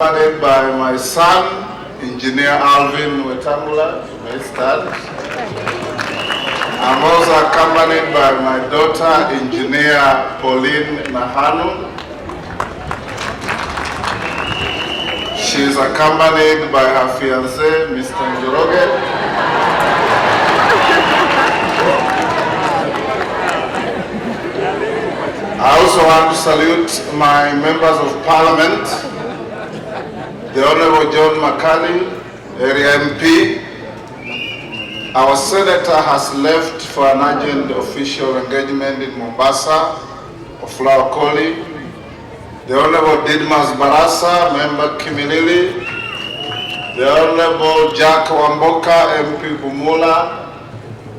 Accompanied by my son, Engineer Alvin Wetangula. You may stand. I'm also accompanied by my daughter, Engineer Pauline Nahanu. She is accompanied by her fiancé, Mr. Njoroge. I also want to salute my members of parliament, the Honorable John Makali, Area MP. Our senator has left for an urgent official engagement in Mombasa, Flower Koli. The Honorable Didmas Barasa, Member Kimilili. The Honorable Jack Wamboka, MP Bumula.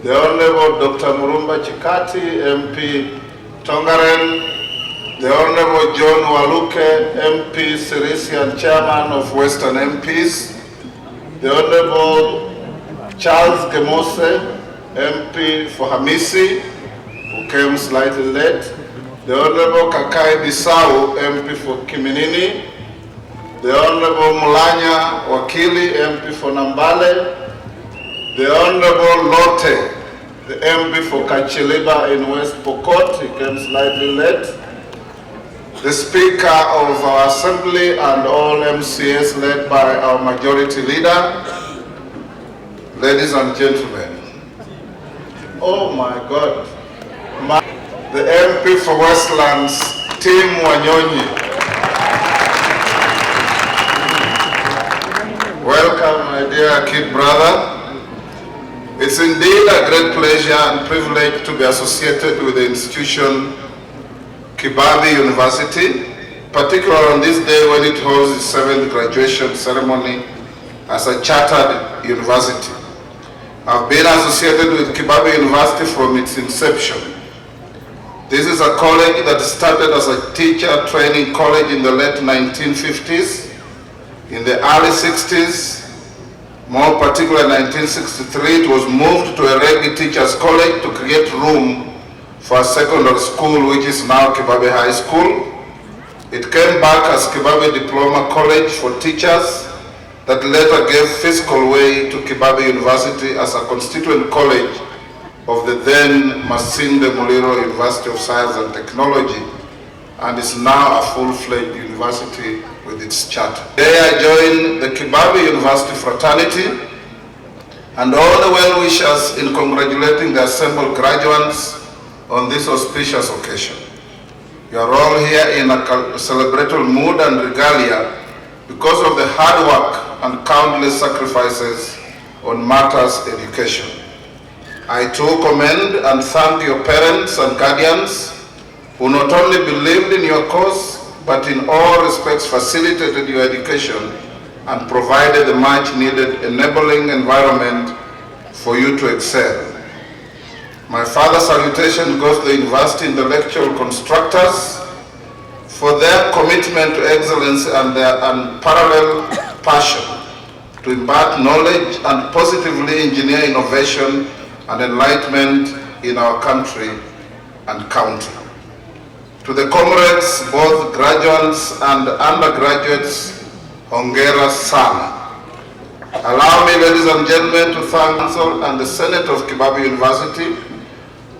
The Honorable Dr. Murumba Chikati, MP Tongaren. The Honorable John Waluke, MP Sirisi and Chairman of Western MPs. The Honorable Charles Gemose, MP for Hamisi, who came slightly late. The Honorable Kakai Bisau, MP for Kiminini. The Honorable Mulanya Wakili, MP for Nambale. The Honorable Lote, the MP for Kachiliba in West Pokot, he came slightly late. The Speaker of our Assembly and all MCAs led by our Majority Leader. Ladies and gentlemen, oh my God, the MP for Westlands, Tim Wanyonyi. Welcome, my dear kid brother. It's indeed a great pleasure and privilege to be associated with the institution Kibabii University, particularly on this day when it holds its 7th graduation ceremony as a chartered university. I've been associated with Kibabii University from its inception. This is a college that started as a teacher training college in the late 1950s. In the early 60s, more particularly 1963, it was moved to a Regi Teachers College to create room for a secondary school, which is now Kibabii High School. It came back as Kibabii Diploma College for Teachers that later gave physical way to Kibabii University as a constituent college of the then Masinde Muliro University of Science and Technology, and is now a full-fledged university with its charter. Today I join the Kibabii University fraternity and all the well-wishers in congratulating the assembled graduates on this auspicious occasion. You are all here in a celebratory mood and regalia because of the hard work and countless sacrifices on matters education. I too commend and thank your parents and guardians who not only believed in your cause, but in all respects facilitated your education and provided the much needed enabling environment for you to excel. My further salutation goes to the university intellectual constructors for their commitment to excellence and their unparalleled passion to impart knowledge and positively engineer innovation and enlightenment in our country and county. To the comrades, both graduates and undergraduates, hongera sana. Allow me, ladies and gentlemen, to thank the Council and the Senate of Kibabii University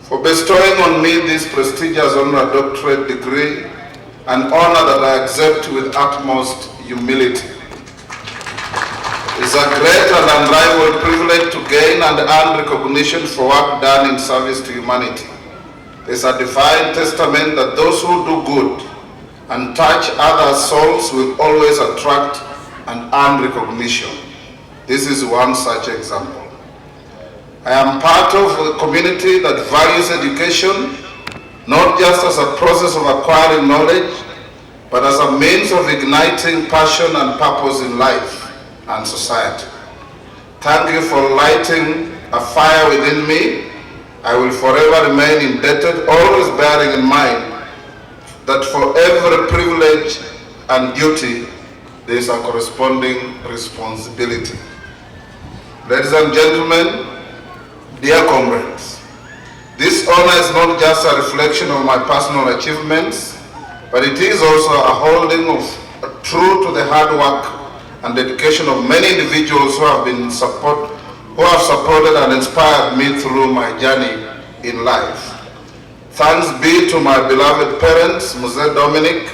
for bestowing on me this prestigious honorary doctorate degree, an honor that I accept with utmost humility. It's a great and unrivaled privilege to gain and earn recognition for work done in service to humanity. It's a divine testament that those who do good and touch other souls will always attract and earn recognition. This is one such example. I am part of a community that values education, not just as a process of acquiring knowledge, but as a means of igniting passion and purpose in life and society. Thank you for lighting a fire within me. I will forever remain indebted, always bearing in mind that for every privilege and duty, there is a corresponding responsibility. Ladies and gentlemen, dear comrades, this honor is not just a reflection of my personal achievements, but it is also a holding of true to the hard work and dedication of many individuals who have supported and inspired me through my journey in life. Thanks be to my beloved parents, Mzee Dominic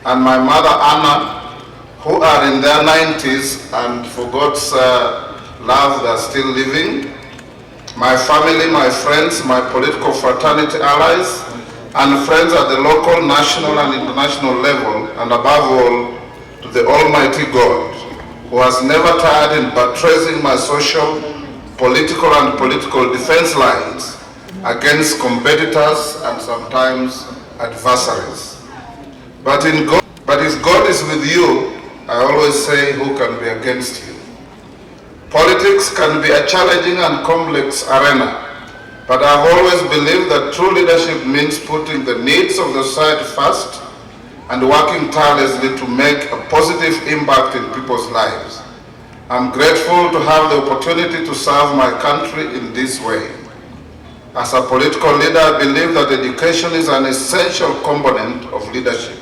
and my mother Anna, who are in their 90s and for God's love they are still living. My family, my friends, my political fraternity allies, and friends at the local, national and international level, and above all, to the Almighty God, who has never tired in buttressing my social, political and political defense lines against competitors and sometimes adversaries. But if God is with you, I always say, who can be against you? Politics can be a challenging and complex arena, but I've always believed that true leadership means putting the needs of the society first and working tirelessly to make a positive impact in people's lives. I'm grateful to have the opportunity to serve my country in this way. As a political leader, I believe that education is an essential component of leadership.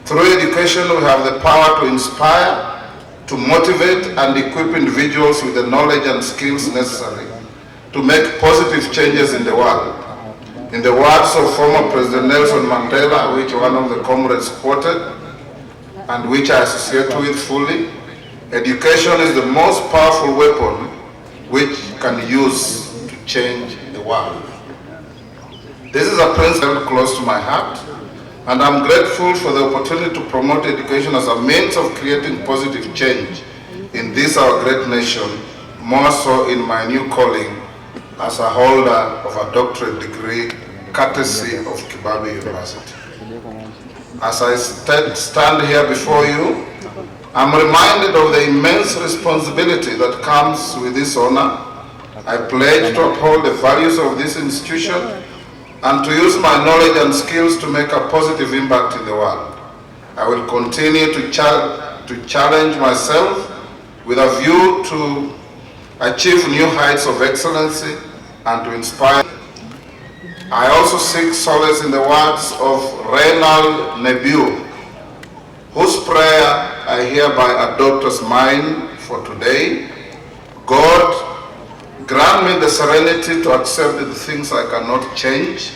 Through education, we have the power to inspire, to motivate and equip individuals with the knowledge and skills necessary to make positive changes in the world. In the words of former President Nelson Mandela, which one of the comrades quoted, and which I associate with fully, education is the most powerful weapon which can use to change the world. This is a principle close to my heart, and I'm grateful for the opportunity to promote education as a means of creating positive change in this our great nation, more so in my new calling as a holder of a doctorate degree courtesy of Kibabii University. As I stand here before you, I'm reminded of the immense responsibility that comes with this honor. I pledge to uphold the values of this institution and to use my knowledge and skills to make a positive impact in the world. I will continue to challenge myself with a view to achieve new heights of excellency and to inspire. I also seek solace in the words of Reynald Nebiu, whose prayer I hereby adopt as mine for today. God, grant me the serenity to accept the things I cannot change,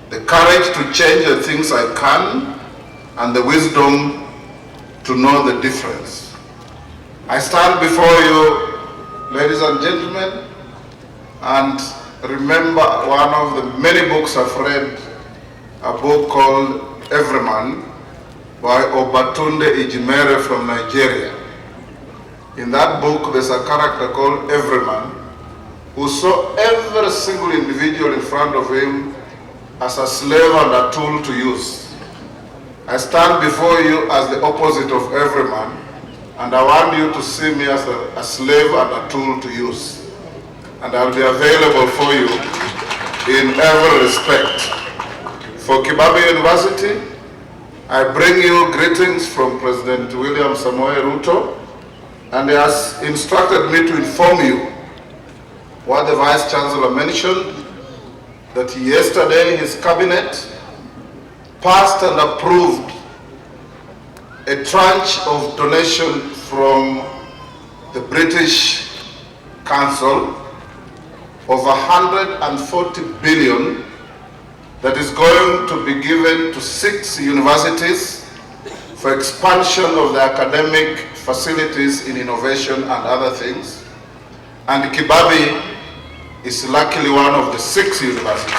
the courage to change the things I can, and the wisdom to know the difference. I stand before you, ladies and gentlemen, and remember one of the many books I've read, a book called Everyman by Obatunde Ijimere from Nigeria. In that book, there's a character called Everyman who saw every single individual in front of him as a slave and a tool to use. I stand before you as the opposite of Everyman, and I want you to see me as a slave and a tool to use. And I'll be available for you in every respect. For Kibabii University, I bring you greetings from President William Samoei Ruto, and he has instructed me to inform you what the Vice Chancellor mentioned, that yesterday his cabinet passed and approved a tranche of donation from the British Council of 140 billion that is going to be given to 6 universities for expansion of the academic facilities in innovation and other things. And Kibabii is luckily one of the 6 universities.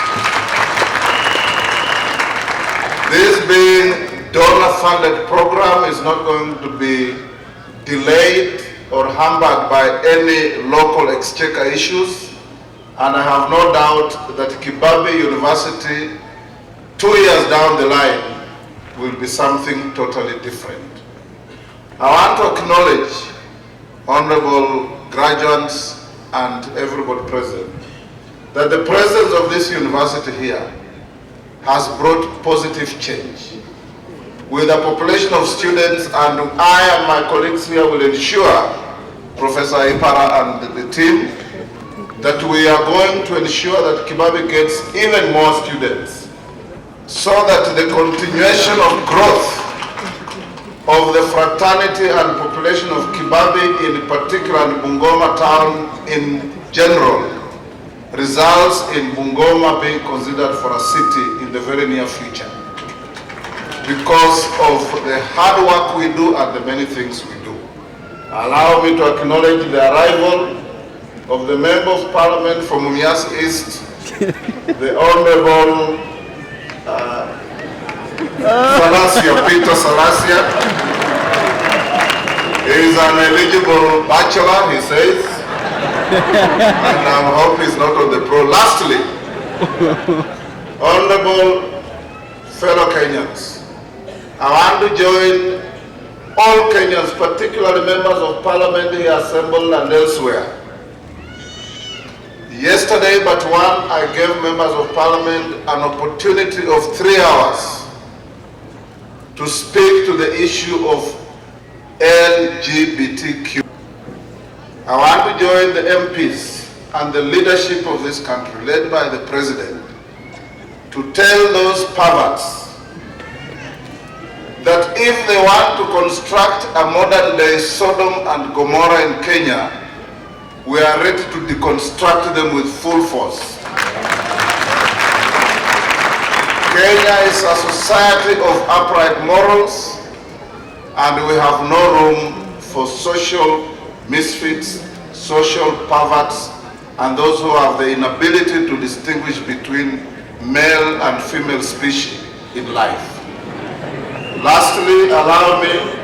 This being donor-funded program is not going to be delayed or hampered by any local exchequer issues. And I have no doubt that Kibabii University, 2 years down the line, will be something totally different. I want to acknowledge honorable graduates and everybody present that the presence of this university here has brought positive change. With a population of students, and I and my colleagues here will ensure, Professor Ipara and the team, that we are going to ensure that Kibabii gets even more students so that the continuation of growth of the fraternity and population of Kibabii in particular and Bungoma town in general results in Bungoma being considered for a city in the very near future because of the hard work we do and the many things we do. Allow me to acknowledge the arrival of the Member of Parliament from Mumias East, the Honorable Peter Salasia. He is an eligible bachelor, he says, and I hope he's not on the pro. Lastly, Honorable fellow Kenyans, I want to join all Kenyans, particularly members of Parliament here assembled and elsewhere. Yesterday, but one, I gave members of Parliament an opportunity of 3 hours to speak to the issue of LGBTQ. I want to join the MPs and the leadership of this country, led by the President, to tell those perverts that if they want to construct a modern-day Sodom and Gomorrah in Kenya, we are ready to deconstruct them with full force. Kenya is a society of upright morals, and we have no room for social misfits, social perverts, and those who have the inability to distinguish between male and female species in life. Lastly, allow me